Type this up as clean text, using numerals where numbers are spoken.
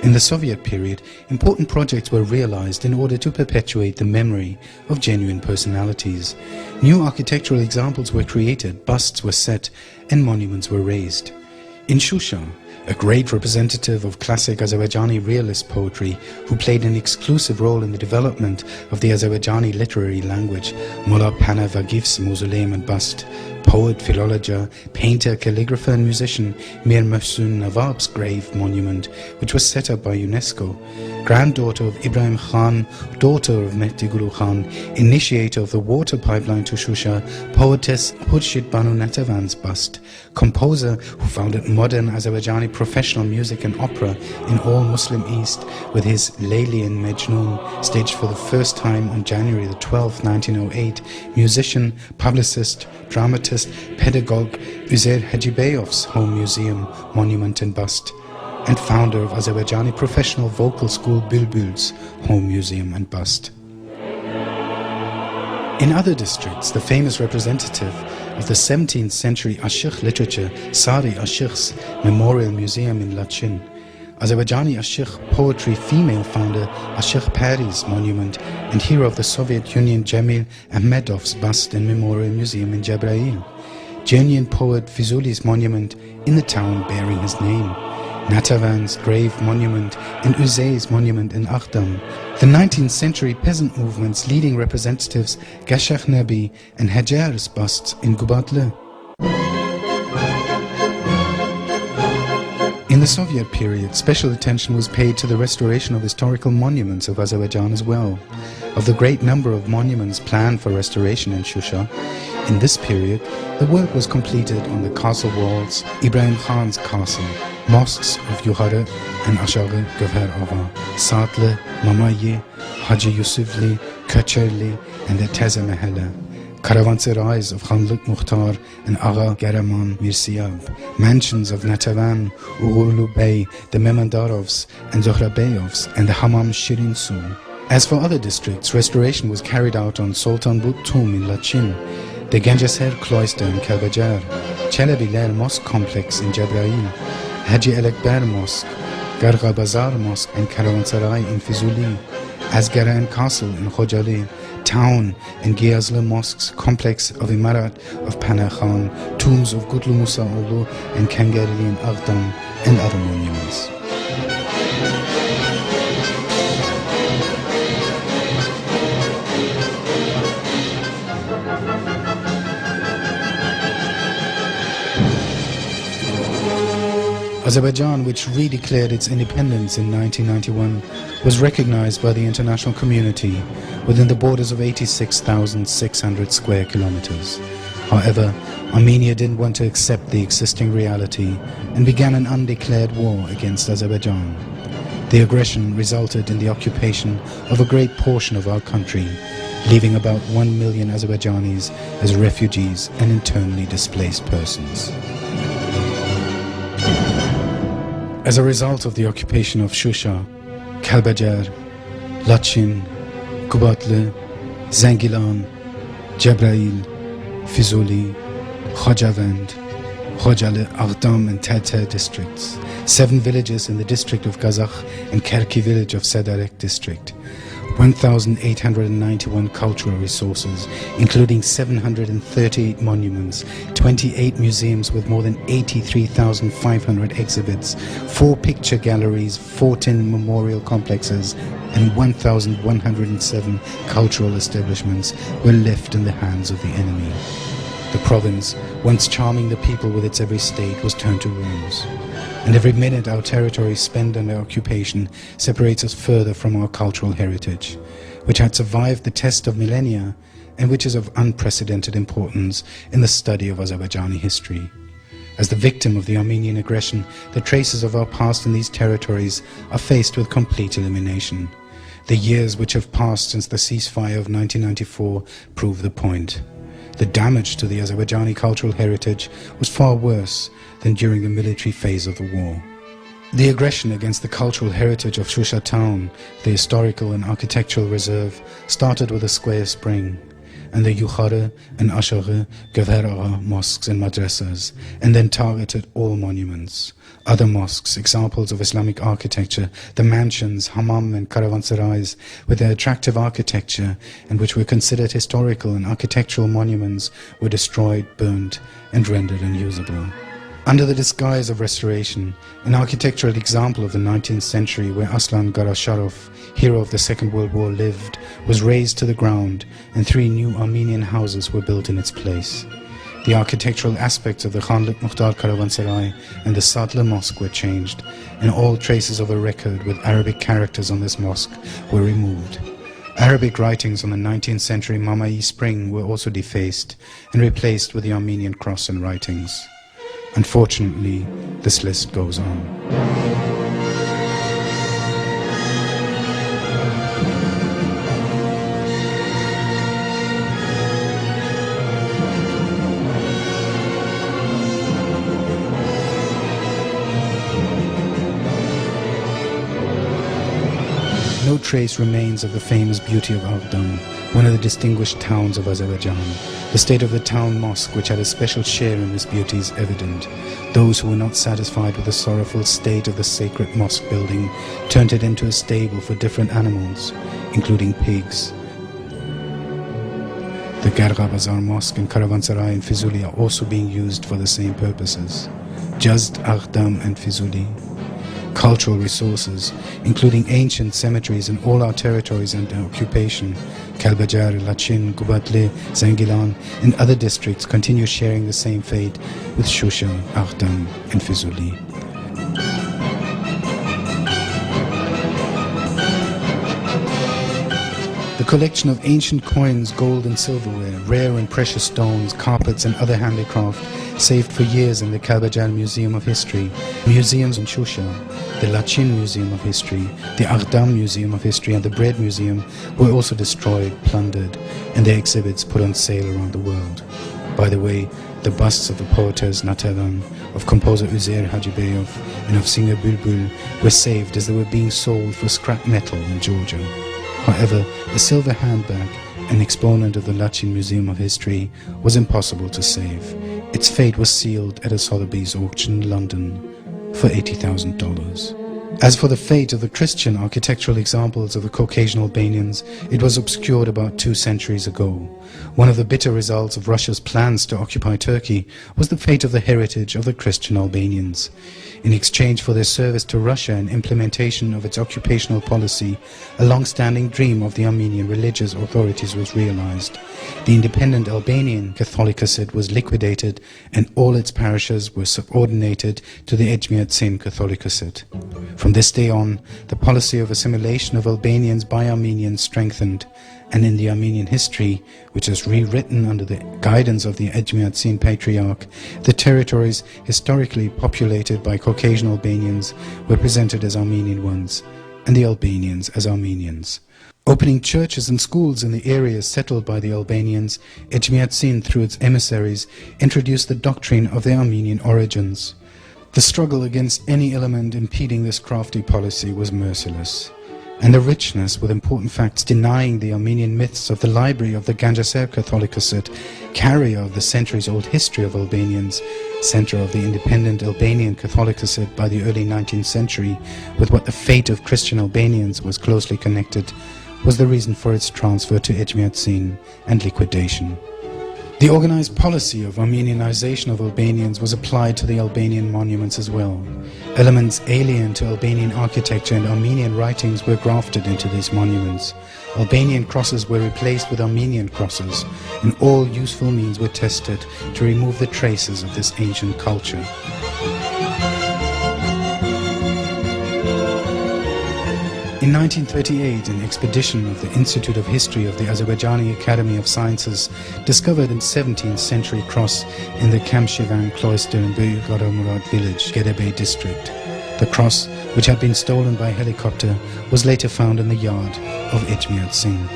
In the Soviet period, important projects were realized in order to perpetuate the memory of genuine personalities. New architectural examples were created, busts were set, and monuments were raised. In Shusha, a great representative of classic Azerbaijani realist poetry who played an exclusive role in the development of the Azerbaijani literary language, Mullah Pana Vagif's mausoleum and bust, poet, philologer, painter, calligrapher and musician Mir Mohsen Nawab's grave monument, which was set up by UNESCO, granddaughter of Ibrahim Khan, daughter of Mehdi Gulu Khan, initiator of the water pipeline to Shusha, poetess Khurshid Banu Natavan's bust, composer who founded modern Azerbaijani professional music and opera in all Muslim East with his Layli and Majnun, staged for the first time on January the 12th, 1908, musician, publicist, dramatist, pedagogue Uzair Hajibeyev's home museum, monument and bust, and founder of Azerbaijani professional vocal school Bülbül's home museum and bust. In other districts, the famous representative of the 17th century Ashikh literature, Sari Ashikh's Memorial Museum in Lachin, Azerbaijani Ashikh poetry female founder Ashikh Pari's monument, and hero of the Soviet Union Jamil Ahmedov's bust and memorial museum in Jabrail, Genuine poet Fizuli's monument in the town bearing his name, Natavan's grave monument and Uzey's monument in Aghdam, the 19th century peasant movement's leading representatives Gashakh Nabi and Hajar's busts in Gubatlı. In the Soviet period, special attention was paid to the restoration of historical monuments of Azerbaijan as well. Of the great number of monuments planned for restoration in Shusha, in this period, the work was completed on the castle walls, Ibrahim Khan's castle, mosques of Yuhara and Ashagı Gövher Ava, Saatlı, Mamaye, Hacı Yusufli, Köçerli, and the Teze Mahalla, caravanserais of Khanlık Mukhtar and Agha Garaman Mirsiyab, mansions of Natavan, Uğurlu Bey, the Memandarovs and Zohrabeyovs, and the Hamam Shirin Su. As for other districts, restoration was carried out on Sultan Buttum in Lachin, the Genceser Cloister in Kalbajar, Çelebiler Mosque Complex in Jabrail, Haji Elekber Mosque, Garga Bazar Mosque and Caravanserai in Fizuli, Azgaran Castle in Khojali, Town and Giyazlı Mosques, complex of Imarat of Pana Khan, tombs of Gutlu Musa Olu and Kangarli in Aghdam, and other monuments. Azerbaijan, which redeclared its independence in 1991, was recognized by the international community within the borders of 86,600 square kilometers. However, Armenia didn't want to accept the existing reality and began an undeclared war against Azerbaijan. The aggression resulted in the occupation of a great portion of our country, leaving about 1 million Azerbaijanis as refugees and internally displaced persons. As a result of the occupation of Shusha, Kalbajar, Lachin, Gubatlı, Zengilan, Jabrail, Fizuli, Khojavand, Khojalı, Aghdam and Terter districts, 7 villages in the district of Kazakh and Kerki village of Sedarek district, 1,891 cultural resources, including 738 monuments, 28 museums with more than 83,500 exhibits, 4 picture galleries, 14 memorial complexes, and 1,107 cultural establishments were left in the hands of the enemy. The province, once charming the people with its every state, was turned to ruins. And every minute our territory spent under occupation separates us further from our cultural heritage, which had survived the test of millennia and which is of unprecedented importance in the study of Azerbaijani history. As the victim of the Armenian aggression, the traces of our past in these territories are faced with complete elimination. The years which have passed since the ceasefire of 1994 prove the point. The damage to the Azerbaijani cultural heritage was far worse than during the military phase of the war. The aggression against the cultural heritage of Shusha town, the historical and architectural reserve, started with a square spring. and the Yukhare and Ashare Gavhera mosques and madrasas, and then targeted all monuments. Other mosques, examples of Islamic architecture, the mansions, hammam and caravanserais, with their attractive architecture and which were considered historical and architectural monuments, were destroyed, burnt and rendered unusable. Under the disguise of restoration, an architectural example of the 19th century where Aslan Garasharov, hero of the Second World War, lived, was razed to the ground and 3 new Armenian houses were built in its place. The architectural aspects of the Khanlik Mukhtar Caravanserai and the Sadler Mosque were changed, and all traces of a record with Arabic characters on this mosque were removed. Arabic writings on the 19th century Mamai spring were also defaced and replaced with the Armenian cross and writings. Unfortunately, this list goes on. No trace remains of the famous beauty of Aghdam, one of the distinguished towns of Azerbaijan. The state of the town mosque, which had a special share in this beauty, is evident. Those who were not satisfied with the sorrowful state of the sacred mosque building turned it into a stable for different animals, including pigs. The Garga Bazar Mosque and Caravanserai in Fizuli are also being used for the same purposes. Jazd, Aghdam and Fizuli. Cultural resources, including ancient cemeteries in all our territories under occupation, Kalbajar, Lachin, Gubatle, Zangilan and other districts continue sharing the same fate with Shusha, Aghdam and Fizuli. The collection of ancient coins, gold and silverware, rare and precious stones, carpets and other handicraft saved for years in the Kalbajar Museum of History, museums in Shusha, the Lachin Museum of History, the Aghdam Museum of History and the Bread Museum were also destroyed, plundered, and their exhibits put on sale around the world. By the way, the busts of the poetess Natavan, of composer Uzair Hajibeyov, and of singer Bulbul were saved as they were being sold for scrap metal in Georgia. However, a silver handbag, an exponent of the Lachin Museum of History, was impossible to save. Its fate was sealed at a Sotheby's auction in London for $80,000. As for the fate of the Christian architectural examples of the Caucasian Albanians, it was obscured about 2 centuries ago. One of the bitter results of Russia's plans to occupy Turkey was the fate of the heritage of the Christian Albanians. In exchange for their service to Russia and implementation of its occupational policy, a long-standing dream of the Armenian religious authorities was realized. The independent Albanian Catholicate was liquidated and all its parishes were subordinated to the Ejmiadzin Catholicate. From this day on, the policy of assimilation of Albanians by Armenians strengthened, and in the Armenian history, which is rewritten under the guidance of the Ejmiadzin Patriarch, the territories historically populated by Caucasian Albanians were presented as Armenian ones, and the Albanians as Armenians. Opening churches and schools in the areas settled by the Albanians, Ejmiadzin, through its emissaries, introduced the doctrine of their Armenian origins. The struggle against any element impeding this crafty policy was merciless, and the richness with important facts denying the Armenian myths of the library of the Ganjaser Catholicate, carrier of the centuries-old history of Albanians, center of the independent Albanian Catholicate by the early 19th century, with what the fate of Christian Albanians was closely connected, was the reason for its transfer to Ejmiadzin and liquidation. The organized policy of Armenianization of Albanians was applied to the Albanian monuments as well. Elements alien to Albanian architecture and Armenian writings were grafted into these monuments. Albanian crosses were replaced with Armenian crosses, and all useful means were tested to remove the traces of this ancient culture. In 1938, an expedition of the Institute of History of the Azerbaijani Academy of Sciences discovered a 17th century cross in the Kamshivan cloister in Büyükadamurad village, Gedebe district. The cross, which had been stolen by helicopter, was later found in the yard of Ejmiadzin.